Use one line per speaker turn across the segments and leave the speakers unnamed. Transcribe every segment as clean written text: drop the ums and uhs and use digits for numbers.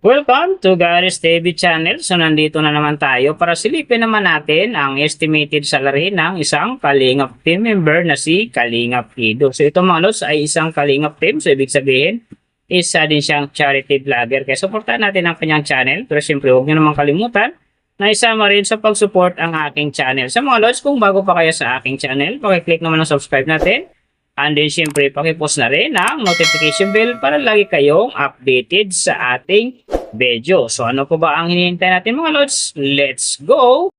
Welcome to Gary's TV channel. So nandito na naman tayo para silipin naman natin ang estimated salary ng isang Kalingap team member na si Kalingap Ido. So ito mga lods ay isang Kalingap team. So ibig sabihin, isa din siyang charity vlogger. Kaya supportan natin ang kanyang channel. Pero siyempre huwag nyo naman kalimutan na isama rin sa pag-support ang aking channel. Sa mga lods, kung bago pa kayo sa aking channel, pakiclick naman ang subscribe natin. And then syempre pakipost na rin ang notification bell para lagi kayong updated sa ating video. So ano po ba ang hinihintay natin mga lods? Let's go!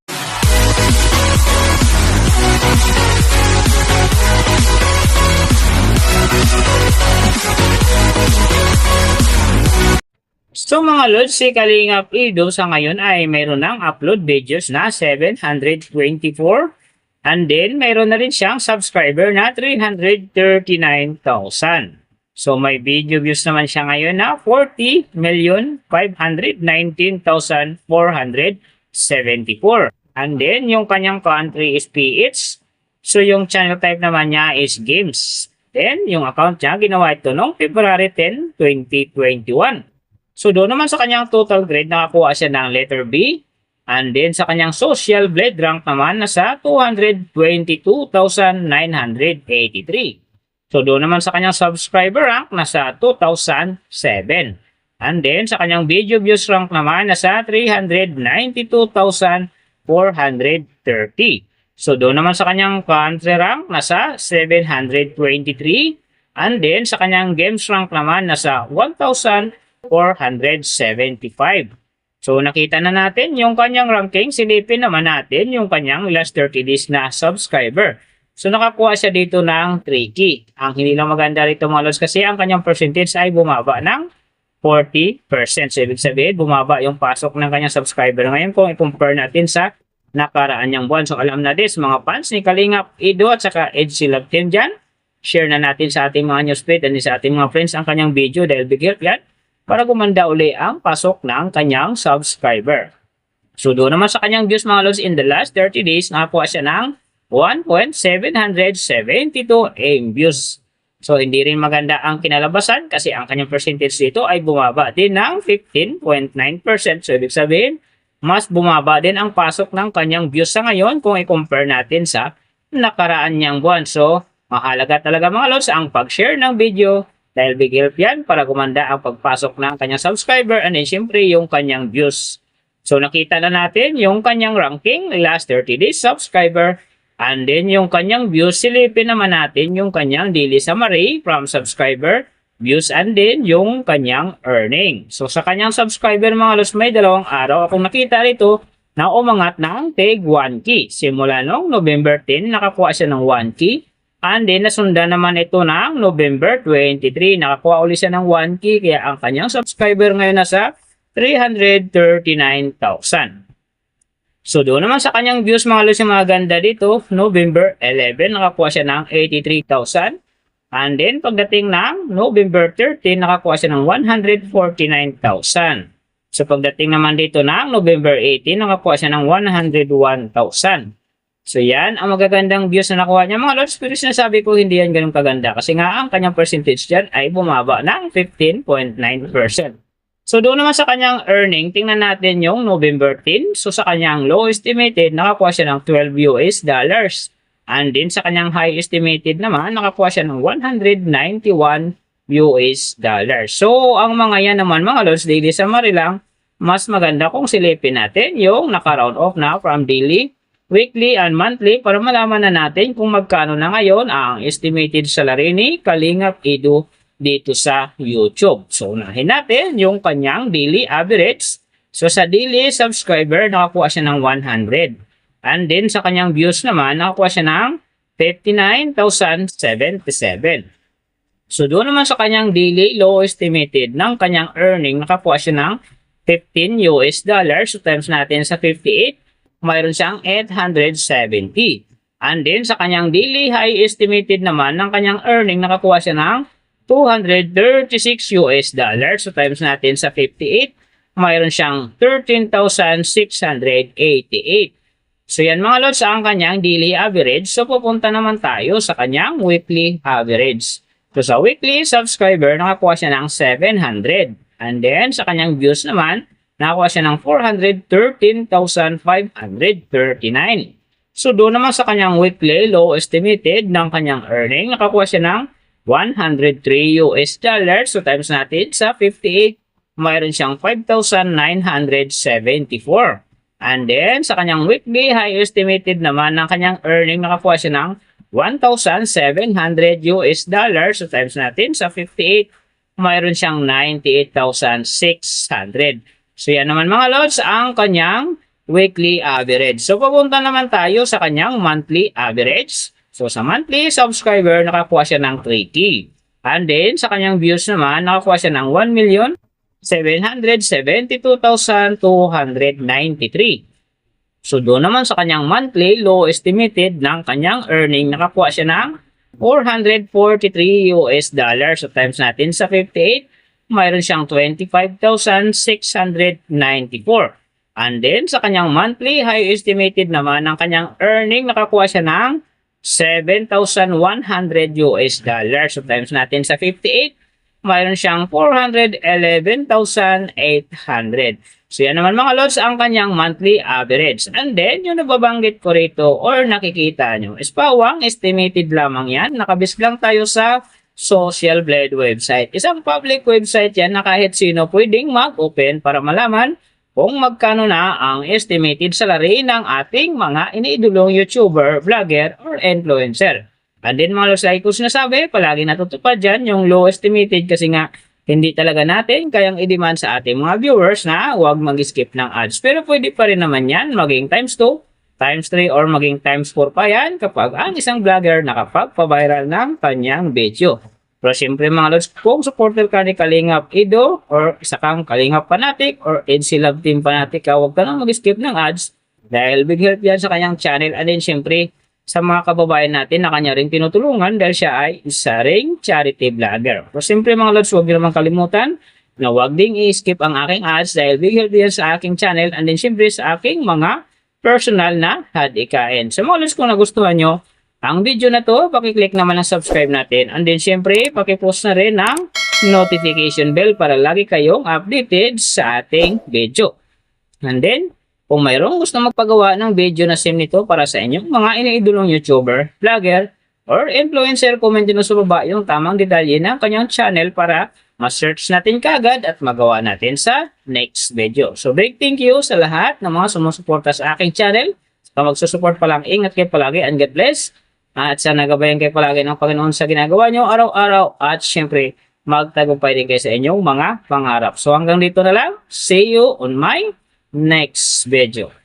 So mga lods, si Kalingap Ido sa ngayon ay mayroon ng upload videos na 724. And then, mayroon na rin siyang subscriber na 339,000. So, may video views naman siya ngayon na 40,519,474. And then, yung kanyang country is PH. So, yung channel type naman niya is games. Then, yung account niya, ginawa ito noong February 10, 2021. So, doon naman sa kanyang total grade, nakakuha siya ng letter B. And then sa kanyang social blade rank naman nasa 222,983. So doon naman sa kanyang subscriber rank nasa 2,007. And then sa kanyang video views rank naman nasa 392,430. So doon naman sa kanyang country rank nasa 723. And then sa kanyang games rank naman nasa 1,475. So, nakita na natin yung kanyang ranking. Silipin naman natin yung kanyang last 30 days na subscriber. So, nakakuha siya dito ng 3K. Ang hindi lang maganda rito mga lods kasi ang kanyang percentage ay bumaba ng 40%. So, ibig sabihin, bumaba yung pasok ng kanyang subscriber. Ngayon, kung i-compare natin sa nakaraan niyang buwan. So, alam na this, mga fans ni Kalingap Ido at saka Edgy Love Team dyan. Share na natin sa ating mga newsfeed and sa ating mga friends ang kanyang video dahil bigyan yan para gumanda uli ang pasok ng kanyang subscriber. So doon naman sa kanyang views mga lods in the last 30 days, nakakuha siya ng 1.772 AM views. So hindi rin maganda ang kinalabasan kasi ang kanyang percentage dito ay bumaba din ng 15.9%. So ibig sabihin, mas bumaba din ang pasok ng kanyang views sa ngayon kung i-compare natin sa nakaraan niyang buwan. So mahalaga talaga mga lods ang pag-share ng video dahil big help yan para gumanda ang pagpasok ng kanyang subscriber and then syempre yung kanyang views. So nakita na natin yung kanyang ranking, last 30 days subscriber, and then yung kanyang views. Silipin naman natin yung kanyang daily summary from subscriber, views, and then yung kanyang earning. So sa kanyang subscriber mga lods, may 2 araw akong nakita rito na umangat ng tig 1K. Simula noong November 10, nakakuha siya ng 1K. And then, nasundan naman ito ng November 23. Nakakuha ulit siya ng 1K. Kaya ang kanyang subscriber ngayon nasa 339,000. So, doon naman sa kanyang views mga lods, yung mga ganda dito. November 11, nakakuha siya ng 83,000. And then, pagdating ng November 13, nakakuha siya ng 149,000. So, pagdating naman dito ng November 18, nakakuha siya ng 101,000. So yan, ang magagandang views na nakuha niya mga lods, pero sinasabi ko hindi yan ganun kaganda kasi nga ang kanyang percentage dyan ay bumaba ng 15.9%. So doon naman sa kanyang earning, tingnan natin yung November 10. So sa kanyang low estimated, nakakuha siya ng $12. And then sa kanyang high estimated naman, nakakuha siya ng $191. So ang mga yan naman mga lods, daily summary lang, mas maganda kung silipin natin yung naka-round off na from daily, weekly and monthly para malaman na natin kung magkano na ngayon ang estimated salary ni Kalingap Ido dito sa YouTube. So, unahin natin yung kanyang daily average. So, sa daily subscriber, nakakuha siya ng 100. And then, sa kanyang views naman, nakakuha siya ng 59,077. So, doon naman sa kanyang daily low estimated ng kanyang earning, nakakuha siya ng $15. So, times natin sa 58. Mayroon siyang 870. And then, sa kanyang daily high estimated naman ng kanyang earning, nakakuha siya ng $236. So, times natin sa 58, mayroon siyang 13,688. So, yan mga lods, ang kanyang daily average. So, pupunta naman tayo sa kanyang weekly average. So, sa weekly subscriber, nakakuha siya ng 700. And then, sa kanyang views naman, nakakuha siya ng 413,539. So, doon naman sa kanyang weekly low estimated ng kanyang earning, nakakuha siya ng $103. So, times natin sa 58, mayroon siyang 5,974. And then, sa kanyang weekly high estimated naman ng kanyang earning, nakakuha siya ng $1,700. So, times natin sa 58, mayroon siyang 98,600. So, yan naman mga lods, ang kanyang weekly average. So, pupunta naman tayo sa kanyang monthly average. So, sa monthly subscriber, nakakuha siya ng 3K. And then, sa kanyang views naman, nakakuha siya ng 1,772,293. So, doon naman sa kanyang monthly low estimated ng kanyang earning, nakakuha siya ng $443. So, times natin sa 58, mayroon siyang 25,694. And then, sa kanyang monthly high estimated naman ng kanyang earning, nakakuha siya ng $7,100. So, times natin sa 58, mayroon siyang 411,800. So, yan naman mga lods ang kanyang monthly average. And then, yung nababanggit ko rito or nakikita nyo is pawang estimated lamang yan. Nakabis lang tayo sa Social Blade website. Isang public website yan na kahit sino pwedeng mag-open para malaman kung magkano na ang estimated salary ng ating mga iniidolong YouTuber, vlogger, or influencer. And then mga lods, like ko sinasabi, palagi natutupad dyan yung low estimated kasi nga hindi talaga natin kayang i-demand sa ating mga viewers na huwag mag-skip ng ads. Pero pwede pa rin naman yan maging times 2, times 3, or maging times 4 pa yan kapag ang isang vlogger nakapagpa-viral ng kanyang video. Pero siyempre mga lods, kung supporter ka ni Kalingap Ido or isa kang Kalingap Fanatic or NC Love Team Fanatic ka, huwag ka nang mag-skip ng ads dahil big help yan sa kanyang channel. And then siyempre sa mga kababayan natin na kanya rin tinutulungan dahil siya ay isa ring charity vlogger. Pero siyempre mga lods, huwag niyo naman kalimutan na huwag ding i-skip ang aking ads dahil big help yan sa aking channel and then siyempre sa aking mga personal na hadikain. So mga lods, kung nagustuhan nyo ang video na to, pakiclick naman ang subscribe natin. And then, syempre, pakipost na rin ng notification bell para lagi kayong updated sa ating video. And then, kung mayroong gusto magpagawa ng video na same nito para sa inyong mga iniidolong YouTuber, vlogger, or influencer, comment nyo sa baba yung tamang detalye ng kanyang channel para ma-search natin kagad at magawa natin sa next video. So, big thank you sa lahat ng mga sumusuporta sa aking channel. Sa magsusupport pa lang, ingat kayo palagi and God bless. At sana gabayan kayo palagi ng Panginoon sa ginagawa nyo araw-araw at syempre magtagumpay din kayo sa inyong mga pangarap. So hanggang dito na lang. See you on my next video.